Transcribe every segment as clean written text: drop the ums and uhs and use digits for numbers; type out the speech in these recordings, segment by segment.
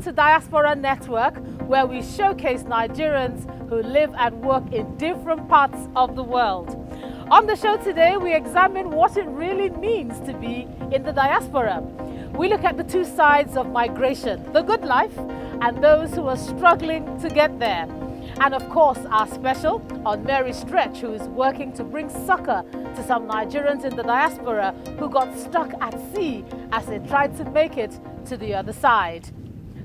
to Diaspora Network, where we showcase Nigerians who live and work in different parts of the world. On the show today, we examine what it really means to be in the diaspora. We look at the two sides of migration, the good life and those who are struggling to get there. And of course, our special on Mary Stretch, who is working to bring succor to some Nigerians in the diaspora who got stuck at sea as they tried to make it to the other side.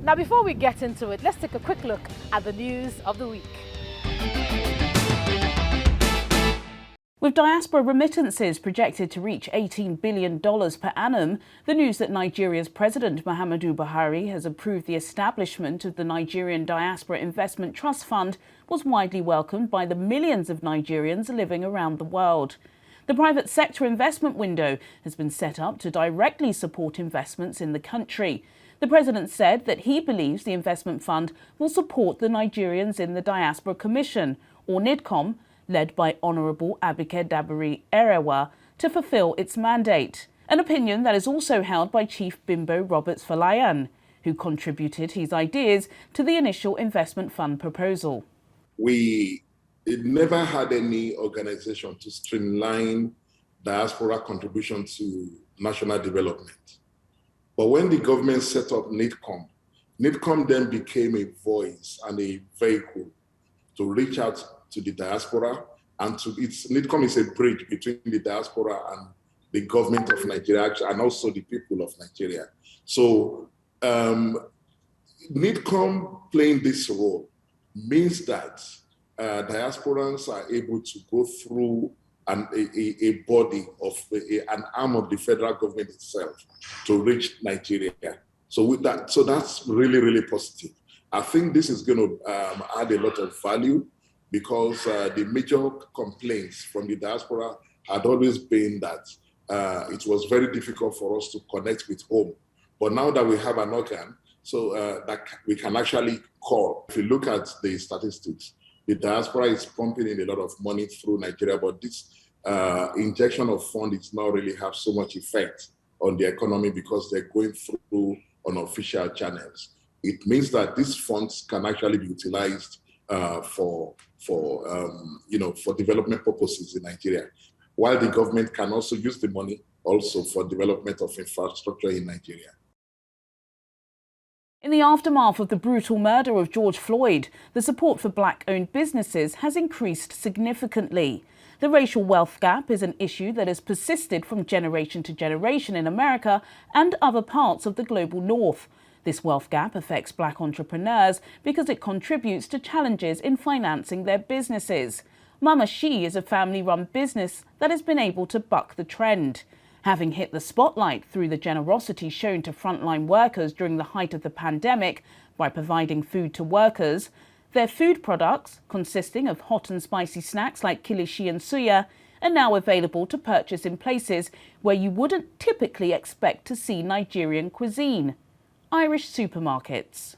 Now, before we get into it, let's take a quick look at the news of the week. With diaspora remittances projected to reach $18 billion per annum, the news that Nigeria's President Muhammadu Buhari has approved the establishment of the Nigerian Diaspora Investment Trust Fund was widely welcomed by the millions of Nigerians living around the world. The private sector investment window has been set up to directly support investments in the country. The President said that he believes the investment fund will support the Nigerians in the Diaspora Commission, or NIDCOM, led by Honourable Abike Dabiri Erewa, to fulfil its mandate. An opinion that is also held by Chief Bimbo Roberts Falayan, who contributed his ideas to the initial investment fund proposal. We never had any organization to streamline diaspora contribution to national development. But when the government set up NIDCOM, NIDCOM then became a voice and a vehicle to reach out to the diaspora, and NIDCOM is a bridge between the diaspora and the government of Nigeria, and also the people of Nigeria. So NIDCOM playing this role means that diasporans are able to go through a body of an arm of the federal government itself to reach Nigeria. So that's really, really positive. I think this is going to add a lot of value, because the major complaints from the diaspora had always been that it was very difficult for us to connect with home. But now that we have an organ, so that we can actually call. If you look at the statistics, the diaspora is pumping in a lot of money through Nigeria, but this injection of funds does not really have so much effect on the economy because they're going through unofficial channels. It means that these funds can actually be utilized for development purposes in Nigeria, while the government can also use the money also for development of infrastructure in Nigeria. In the aftermath of the brutal murder of George Floyd, the support for black-owned businesses has increased significantly. The racial wealth gap is an issue that has persisted from generation to generation in America and other parts of the global north. This wealth gap affects black entrepreneurs because it contributes to challenges in financing their businesses. Mama She is a family-run business that has been able to buck the trend. Having hit the spotlight through the generosity shown to frontline workers during the height of the pandemic by providing food to workers, their food products, consisting of hot and spicy snacks like kilishi and suya, are now available to purchase in places where you wouldn't typically expect to see Nigerian cuisine. Irish supermarkets.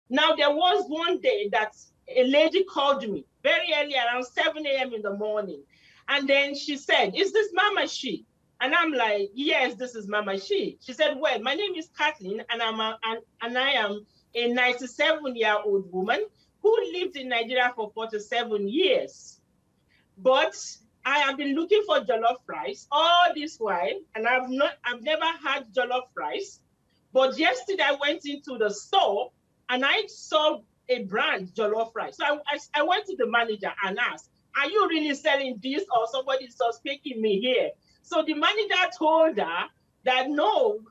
Now, there was one day that a lady called me very early, around 7 a.m. in the morning. And then she said, "Is this Mama She?" And I'm like, "Yes, this is Mama She." She said, "Well, my name is Kathleen, and I am a 97-year-old woman who lived in Nigeria for 47 years. But I have been looking for jollof rice all this while, and I've never had jollof rice. But yesterday I went into the store and I saw a brand jollof rice. So I went to the manager and asked, "Are you really selling this, or somebody's just making me here?" So the manager told her that no,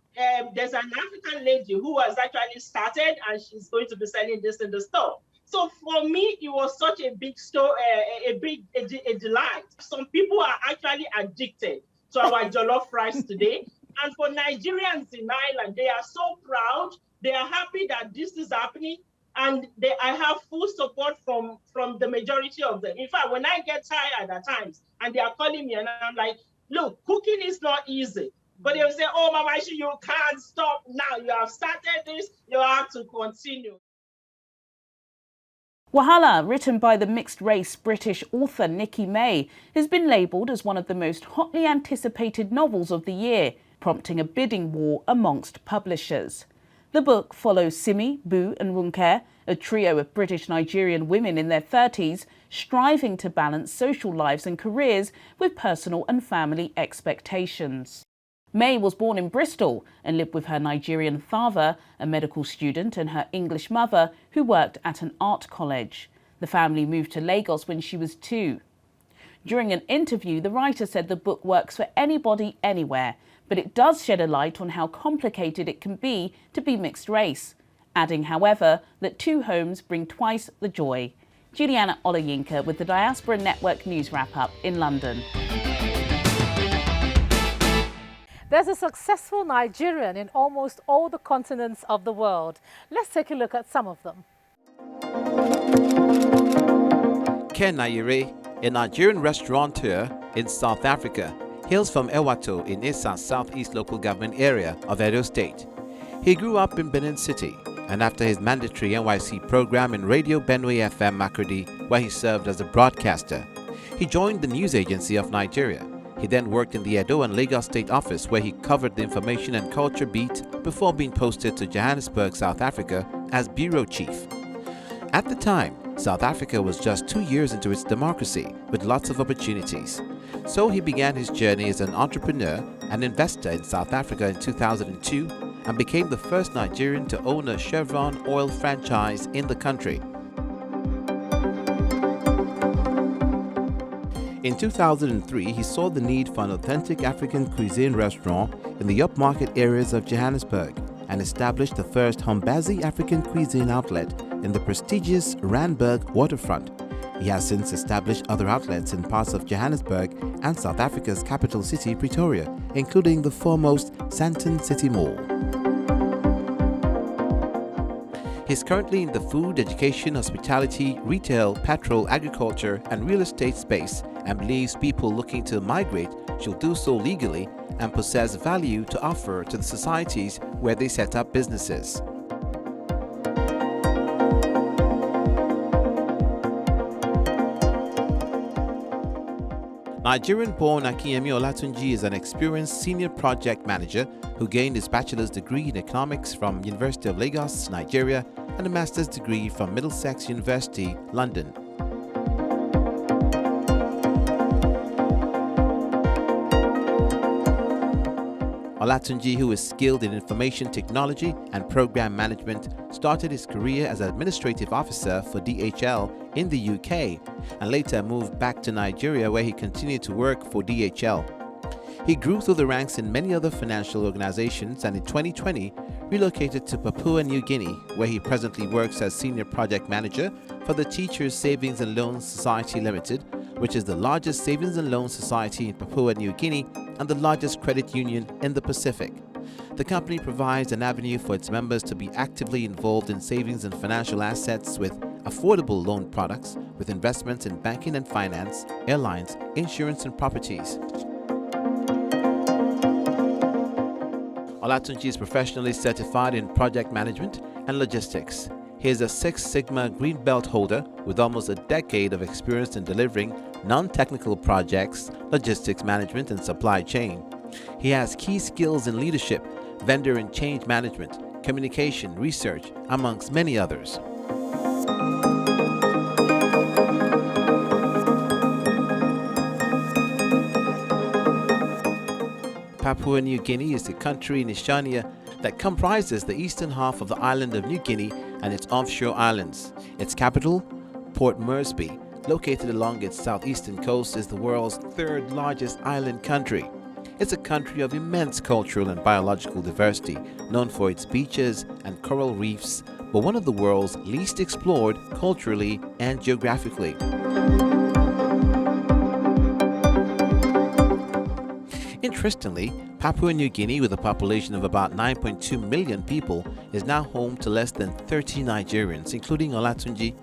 there's an African lady who has actually started and she's going to be selling this in the store. So for me, it was such a big story, a delight. Some people are actually addicted to our jollof rice today. And for Nigerians in Ireland, they are so proud. They are happy that this is happening. And I have full support from the majority of them. In fact, when I get tired at times and they are calling me and I'm like, "Look, cooking is not easy." But they'll say, "Oh, Mama, you can't stop now. You have started this. You have to continue." Wahala, written by the mixed-race British author Nikki May, has been labelled as one of the most hotly anticipated novels of the year, prompting a bidding war amongst publishers. The book follows Simi, Boo and Runke, a trio of British Nigerian women in their 30s, striving to balance social lives and careers with personal and family expectations. May was born in Bristol and lived with her Nigerian father, a medical student, and her English mother, who worked at an art college. The family moved to Lagos when she was 2. During an interview, the writer said the book works for anybody, anywhere, but it does shed a light on how complicated it can be to be mixed race, adding, however, that 2 homes bring twice the joy. Juliana Olayinka with the Diaspora Network News Wrap-Up in London. There's a successful Nigerian in almost all the continents of the world. Let's take a look at some of them. Ken Nayere, a Nigerian restaurateur in South Africa, hails from Ewato in Issa Southeast Local Government Area of Edo State. He grew up in Benin City, and after his mandatory NYC program in Radio Benue FM Makurdi, where he served as a broadcaster, he joined the news agency of Nigeria. He then worked in the Edo and Lagos State Office, where he covered the information and culture beat before being posted to Johannesburg, South Africa as bureau chief. At the time, South Africa was just 2 years into its democracy with lots of opportunities. So he began his journey as an entrepreneur and investor in South Africa in 2002 and became the first Nigerian to own a Chevron oil franchise in the country. In 2003, he saw the need for an authentic African cuisine restaurant in the upmarket areas of Johannesburg and established the first Hombazi African cuisine outlet in the prestigious Randburg waterfront. He has since established other outlets in parts of Johannesburg and South Africa's capital city, Pretoria, including the foremost Sandton City Mall. He's currently in the food, education, hospitality, retail, petrol, agriculture, and real estate space and believes people looking to migrate should do so legally and possess value to offer to the societies where they set up businesses. Nigerian-born Akinyemi Olatunji is an experienced senior project manager who gained his bachelor's degree in economics from University of Lagos, Nigeria, and a master's degree from Middlesex University, London. Olatunji, who is skilled in information technology and program management, started his career as an administrative officer for DHL in the UK and later moved back to Nigeria, where he continued to work for DHL. He grew through the ranks in many other financial organizations and in 2020 relocated to Papua New Guinea, where he presently works as senior project manager for the Teachers Savings and Loans Society Limited, which is the largest savings and loan society in Papua New Guinea and the largest credit union in the Pacific. The company provides an avenue for its members to be actively involved in savings and financial assets with affordable loan products, with investments in banking and finance, airlines, insurance and properties. Olatunji is professionally certified in project management and logistics. He is a Six Sigma Green Belt holder with almost a decade of experience in delivering non-technical projects, logistics management, and supply chain. He has key skills in leadership, vendor and change management, communication, research, amongst many others. Papua New Guinea is a country in Oceania that comprises the eastern half of the island of New Guinea and its offshore islands. Its capital, Port Moresby, located along its southeastern coast, is the world's third largest island country. It's a country of immense cultural and biological diversity, known for its beaches and coral reefs, but one of the world's least explored culturally and geographically. Interestingly, Papua New Guinea, with a population of about 9.2 million people, is now home to less than 30 Nigerians, including Olatunji.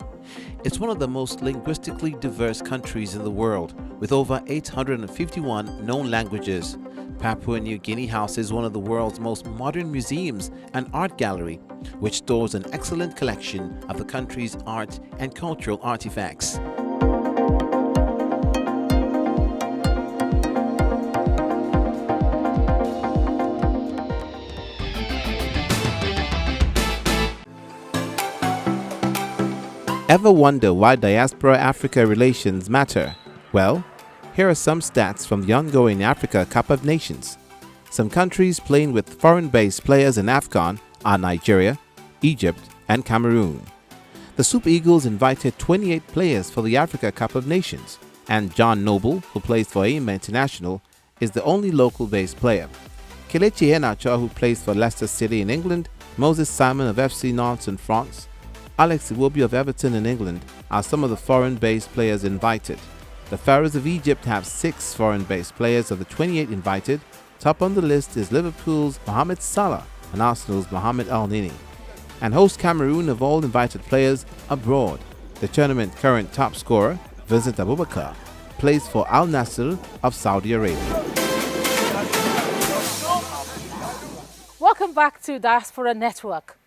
It's one of the most linguistically diverse countries in the world, with over 851 known languages. Papua New Guinea houses one of the world's most modern museums and art gallery, which stores an excellent collection of the country's art and cultural artifacts. Ever wonder why Diaspora-Africa relations matter? Well, here are some stats from the ongoing Africa Cup of Nations. Some countries playing with foreign-based players in AFCON are Nigeria, Egypt, and Cameroon. The Super Eagles invited 28 players for the Africa Cup of Nations, and John Noble, who plays for Aima International, is the only local-based player. Kelechi Iheanacho, who plays for Leicester City in England, Moses Simon of FC Nantes in France, Alex Iwobi of Everton in England are some of the foreign-based players invited. The Pharaohs of Egypt have 6 foreign-based players of the 28 invited. Top on the list is Liverpool's Mohamed Salah and Arsenal's Mohamed Al-Nini. And host Cameroon of all invited players abroad. The tournament current top scorer, Vincent Abubakar, plays for Al Nassr of Saudi Arabia. Welcome back to Diaspora Network.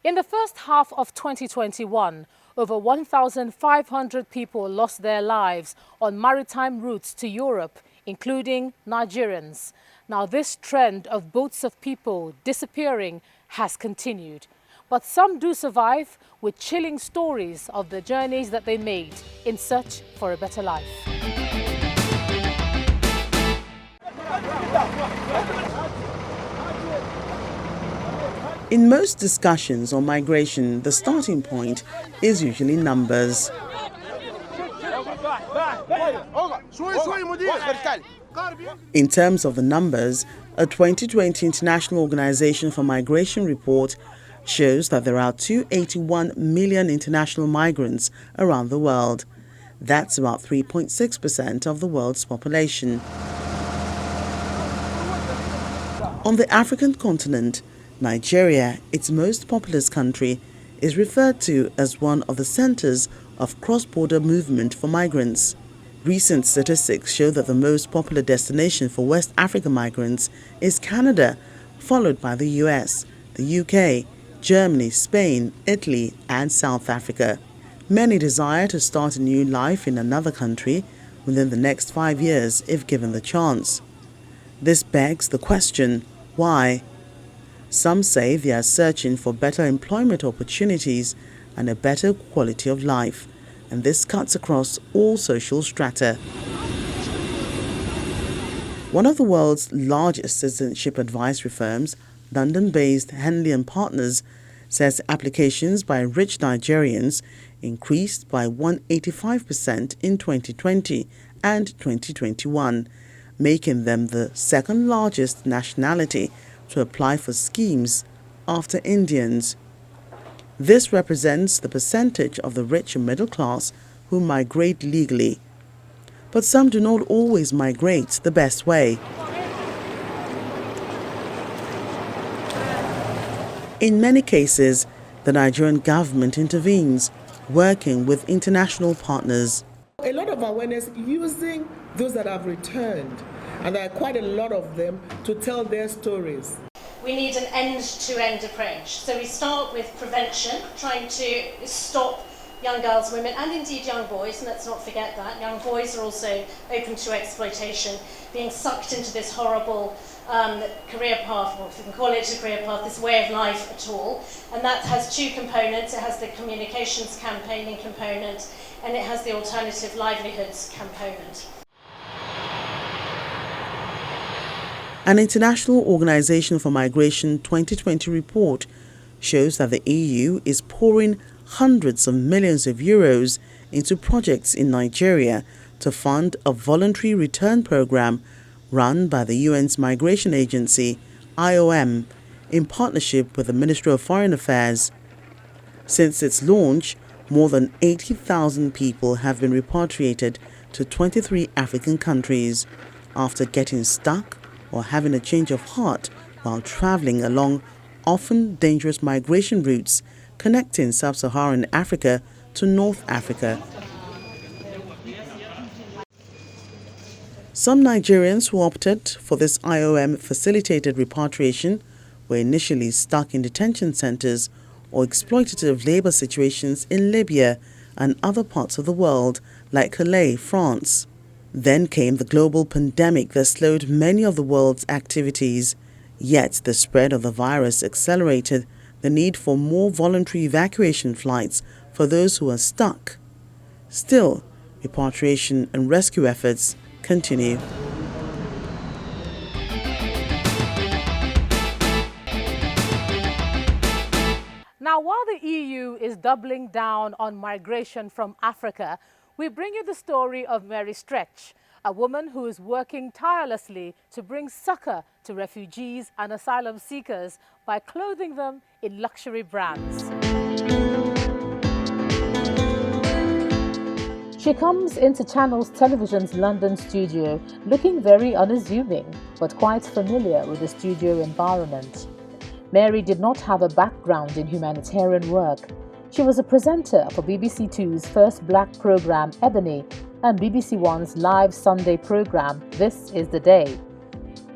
In the first half of 2021, over 1,500 people lost their lives on maritime routes to Europe, including Nigerians. Now, this trend of boats of people disappearing has continued. But some do survive with chilling stories of the journeys that they made in search for a better life. In most discussions on migration, the starting point is usually numbers. In terms of the numbers, a 2020 International Organization for Migration report shows that there are 281 million international migrants around the world. That's about 3.6% of the world's population. On the African continent, Nigeria, its most populous country, is referred to as one of the centers of cross-border movement for migrants. Recent statistics show that the most popular destination for West African migrants is Canada, followed by the US, the UK, Germany, Spain, Italy, and South Africa. Many desire to start a new life in another country within the next 5 years if given the chance. This begs the question, why? Some say they are searching for better employment opportunities and a better quality of life, and this cuts across all social strata. One of the world's largest citizenship advisory firms, London-based Henley & Partners, says applications by rich Nigerians increased by 185% in 2020 and 2021, making them the second largest nationality to apply for schemes after Indians. This represents the percentage of the rich and middle class who migrate legally. But some do not always migrate the best way. In many cases, the Nigerian government intervenes, working with international partners. A lot of awareness using those that have returned, and there are quite a lot of them, to tell their stories. We need an end-to-end approach. So we start with prevention, trying to stop young girls, women, and indeed young boys, and let's not forget that. Young boys are also open to exploitation, being sucked into this horrible career path, or if we can call it a career path, this way of life at all. And that has 2 components. It has the communications campaigning component, and it has the alternative livelihoods component. An International Organization for Migration 2020 report shows that the EU is pouring hundreds of millions of euros into projects in Nigeria to fund a voluntary return program run by the UN's migration agency, IOM, in partnership with the Ministry of Foreign Affairs. Since its launch, more than 80,000 people have been repatriated to 23 African countries after getting stuck or having a change of heart while traveling along often dangerous migration routes connecting sub-Saharan Africa to North Africa. Some Nigerians who opted for this IOM-facilitated repatriation were initially stuck in detention centers or exploitative labor situations in Libya and other parts of the world, like Calais, France. Then came the global pandemic that slowed many of the world's activities. Yet the spread of the virus accelerated the need for more voluntary evacuation flights for those who are stuck. Still, repatriation and rescue efforts continue. Now, while the EU is doubling down on migration from Africa, we bring you the story of Mary Stretch, a woman who is working tirelessly to bring succor to refugees and asylum seekers by clothing them in luxury brands. She comes into Channels Television's London studio looking very unassuming, but quite familiar with the studio environment. Mary did not have a background in humanitarian work. She was a presenter for BBC Two's first black programme Ebony and BBC One's live Sunday programme This Is the Day.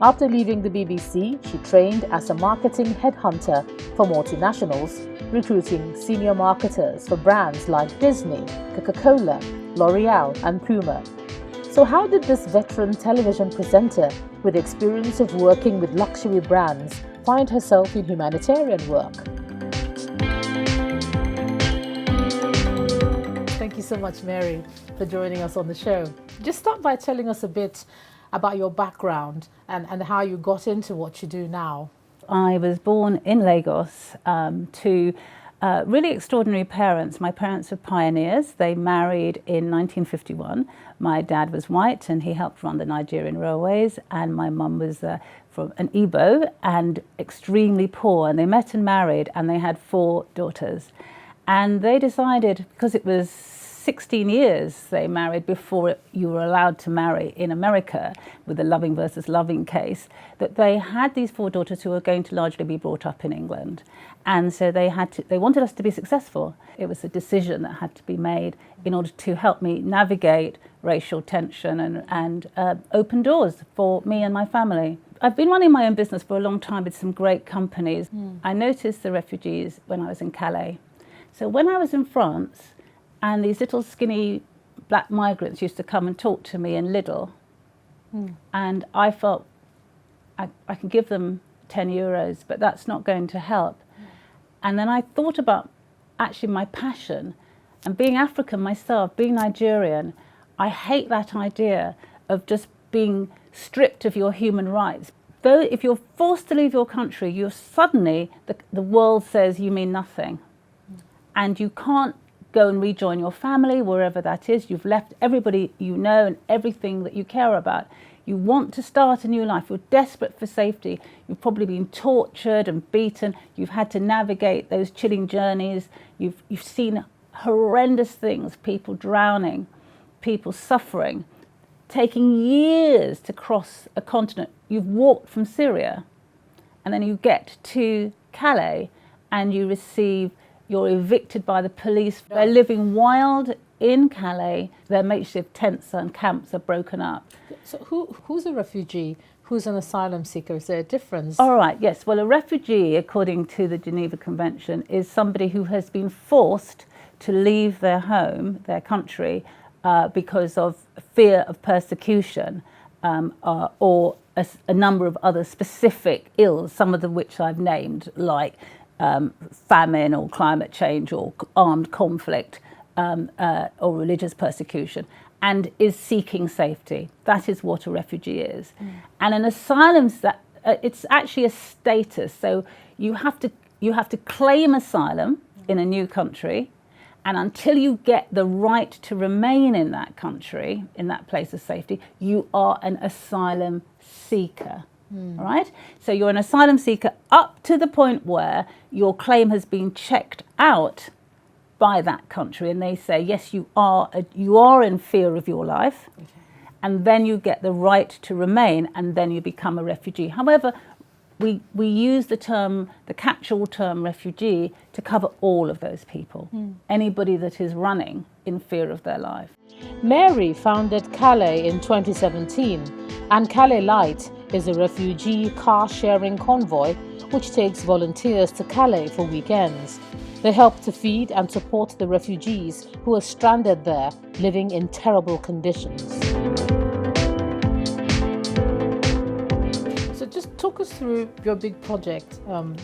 After leaving the BBC, she trained as a marketing headhunter for multinationals, recruiting senior marketers for brands like Disney, Coca-Cola, L'Oreal and Puma. So how did this veteran television presenter with experience of working with luxury brands find herself in humanitarian work? Thank you so much, Mary, for joining us on the show. Just start by telling us a bit about your background and how you got into what you do now. I was born in Lagos to really extraordinary parents. My parents were pioneers. They married in 1951. My dad was white and he helped run the Nigerian railways, and my mum was from an Igbo and extremely poor. And they met and married, and they had 4 daughters. And they decided, because it was 16 years they married before you were allowed to marry in America with the loving versus loving case, that they had these 4 daughters who were going to largely be brought up in England. And so they wanted us to be successful. It was a decision that had to be made in order to help me navigate racial tension and open doors for me and my family. I've been running my own business for a long time with some great companies. I noticed the refugees when I was in Calais. So when I was in France, and these little skinny black migrants used to come and talk to me in Lidl, and I felt I can give them 10 euros, but that's not going to help. And then I thought about actually my passion, and being African myself, being Nigerian, I hate that idea of just being stripped of your human rights. Though if you're forced to leave your country, you're suddenly, the world says you mean nothing. And you can't go and rejoin your family, wherever that is. You've left everybody you know and everything that you care about. You want to start a new life. You're desperate for safety. You've probably been tortured and beaten. You've had to navigate those chilling journeys. You've seen horrendous things, people drowning, people suffering, taking years to cross a continent. You've walked from Syria, and then you get to Calais and you're evicted by the police. They're living wild in Calais. Their makeshift tents and camps are broken up. So who's a refugee? Who's an asylum seeker? Is there a difference? All right, yes. Well, a refugee, according to the Geneva Convention, is somebody who has been forced to leave their home, their country, because of fear of persecution or a number of other specific ills, some of them which I've named, like famine or climate change or armed conflict or religious persecution, and is seeking safety. That is what a refugee is. And an asylum, it's actually a status. So you have to claim asylum in a new country, and until you get the right to remain in that country, in that place of safety, you are an asylum seeker. All right? So you're an asylum seeker up to the point where your claim has been checked out by that country, and they say, yes, you are in fear of your life, and then you get the right to remain, and then you become a refugee. However, we use the catch-all term refugee to cover all of those people, anybody that is running in fear of their life. Mary founded Calais in 2017, and Calais Light is a refugee car-sharing convoy which takes volunteers to Calais for weekends. They help to feed and support the refugees who are stranded there, living in terrible conditions. So just talk us through your big project.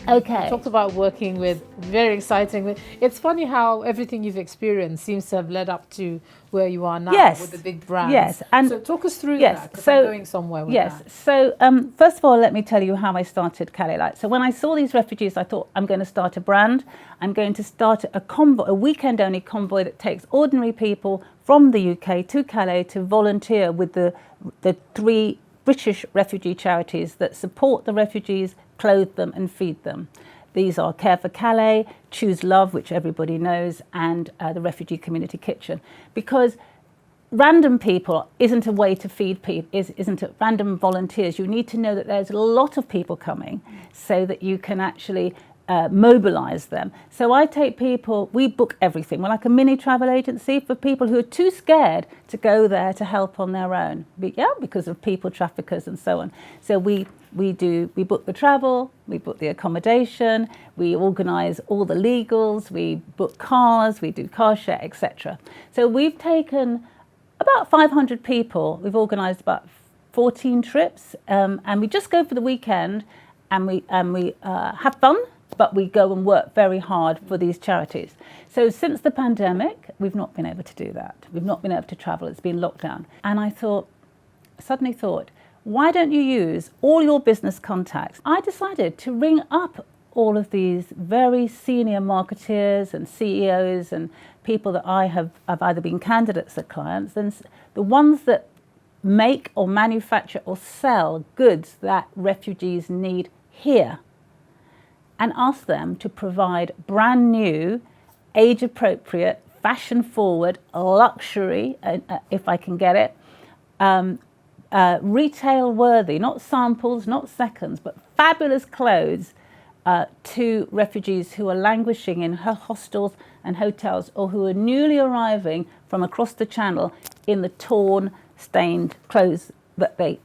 Okay. You talked about working with, very exciting. It's funny how everything you've experienced seems to have led up to where you are now, Yes. with the big brands. Yes. And so talk us through yes. that, because So I'm going somewhere with yes. that. So first of all, let me tell you how I started Calais Light. So when I saw these refugees, I thought, I'm going to start a brand. I'm going to start a convoy, a weekend-only convoy that takes ordinary people from the UK to Calais to volunteer with the 3 British refugee charities that support the refugees, clothe them and feed them. These are Care for Calais, Choose Love, which everybody knows, and the Refugee Community Kitchen. Because random people isn't a way to feed people, isn't it? Random volunteers. You need to know that there's a lot of people coming so that you can actually mobilize them. So I take people, we book everything. We're like a mini travel agency for people who are too scared to go there to help on their own. Because of people traffickers and so on. So we book the travel, we book the accommodation, we organize all the legals, we book cars, we do car share, etc. So we've taken about 500 people. We've organized about 14 trips, and we just go for the weekend, and we have fun, but we go and work very hard for these charities. So since the pandemic, we've not been able to do that. We've not been able to travel. It's been locked down. And I suddenly thought, why don't you use all your business contacts? I decided to ring up all of these very senior marketeers and CEOs and people that I have either been candidates or clients, and the ones that make or manufacture or sell goods that refugees need here, and ask them to provide brand new, age-appropriate, fashion-forward, luxury, if I can get it, retail-worthy, not samples, not seconds, but fabulous clothes to refugees who are languishing in hostels and hotels, or who are newly arriving from across the channel in the torn, stained clothes that they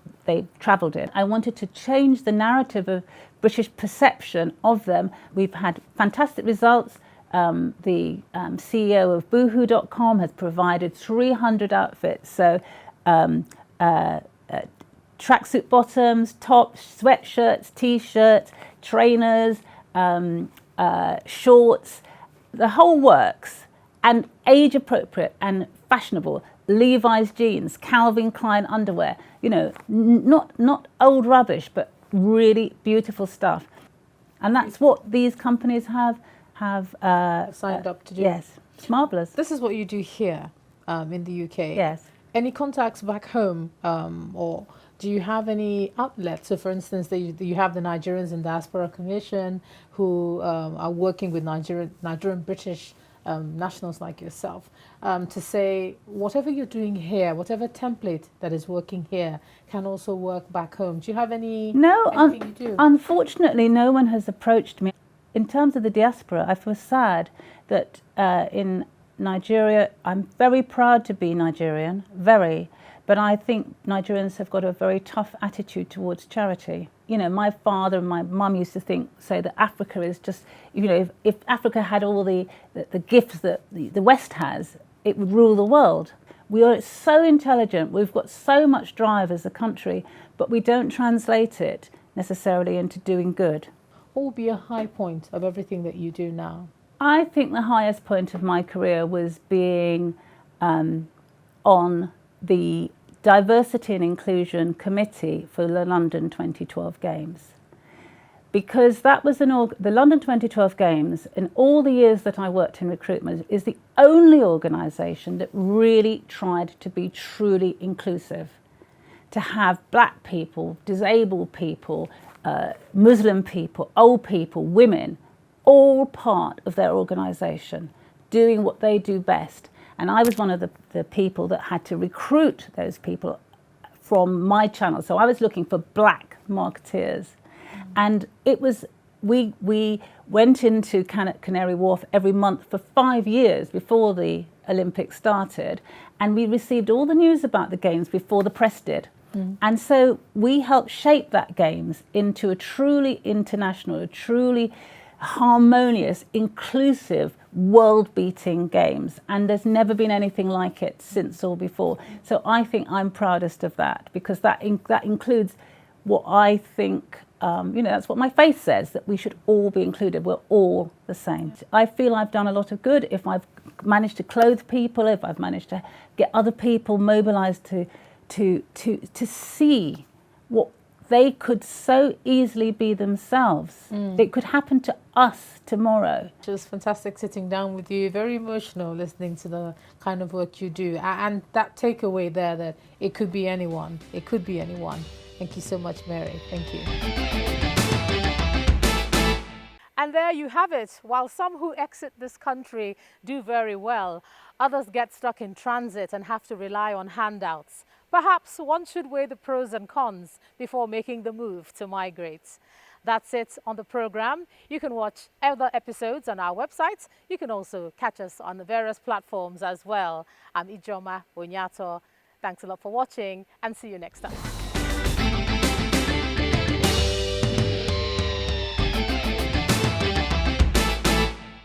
travelled in. I wanted to change the narrative of British perception of them. We've had fantastic results. The CEO of boohoo.com has provided 300 outfits. So tracksuit bottoms, tops, sweatshirts, t-shirts, trainers, shorts, the whole works, and age appropriate and fashionable. Levi's jeans, Calvin Klein underwear, not old rubbish, but really beautiful stuff. And that's what these companies have signed up to do. Yes, it's marvellous. This is what you do here in the UK. Yes. Any contacts back home, or do you have any outlets? So, for instance, you have the Nigerians in Diaspora Commission who are working with Nigerian British nationals like yourself to say whatever you're doing here, whatever template that is working here can also work back home. Do you have any? No, anything you do? Unfortunately, no one has approached me. In terms of the diaspora, I feel sad that in Nigeria, I'm very proud to be Nigerian, but I think Nigerians have got a very tough attitude towards charity. My father and my mum used to say that Africa is just, if Africa had all the gifts that the West has, it would rule the world. We are so intelligent, we've got so much drive as a country, but we don't translate it necessarily into doing good. What would be a high point of everything that you do now? I think the highest point of my career was being on the Diversity and Inclusion Committee for the London 2012 Games. Because that was the London 2012 Games, in all the years that I worked in recruitment, is the only organisation that really tried to be truly inclusive. To have black people, disabled people, Muslim people, old people, women, all part of their organisation, doing what they do best. And I was one of the people that had to recruit those people from my channel. So I was looking for black marketeers. And it was, we went into Canary Wharf every month for 5 years before the Olympics started. And we received all the news about the Games before the press did. And so we helped shape that Games into a truly international, a truly harmonious, inclusive, world-beating Games. And there's never been anything like it since or before. So I think I'm proudest of that, because that includes what I think that's what my faith says, that we should all be included. We're all the same. I feel I've done a lot of good if I've managed to clothe people, if I've managed to get other people mobilized to see what they could so easily be themselves. It could happen to us tomorrow. It was fantastic sitting down with you, very emotional listening to the kind of work you do. And that takeaway there, that it could be anyone. It could be anyone. Thank you so much, Mary. Thank you. And there you have it. While some who exit this country do very well, others get stuck in transit and have to rely on handouts. Perhaps one should weigh the pros and cons before making the move to migrate. That's it on the program. You can watch other episodes on our website. You can also catch us on the various platforms as well. I'm Ijoma Onyato. Thanks a lot for watching and see you next time.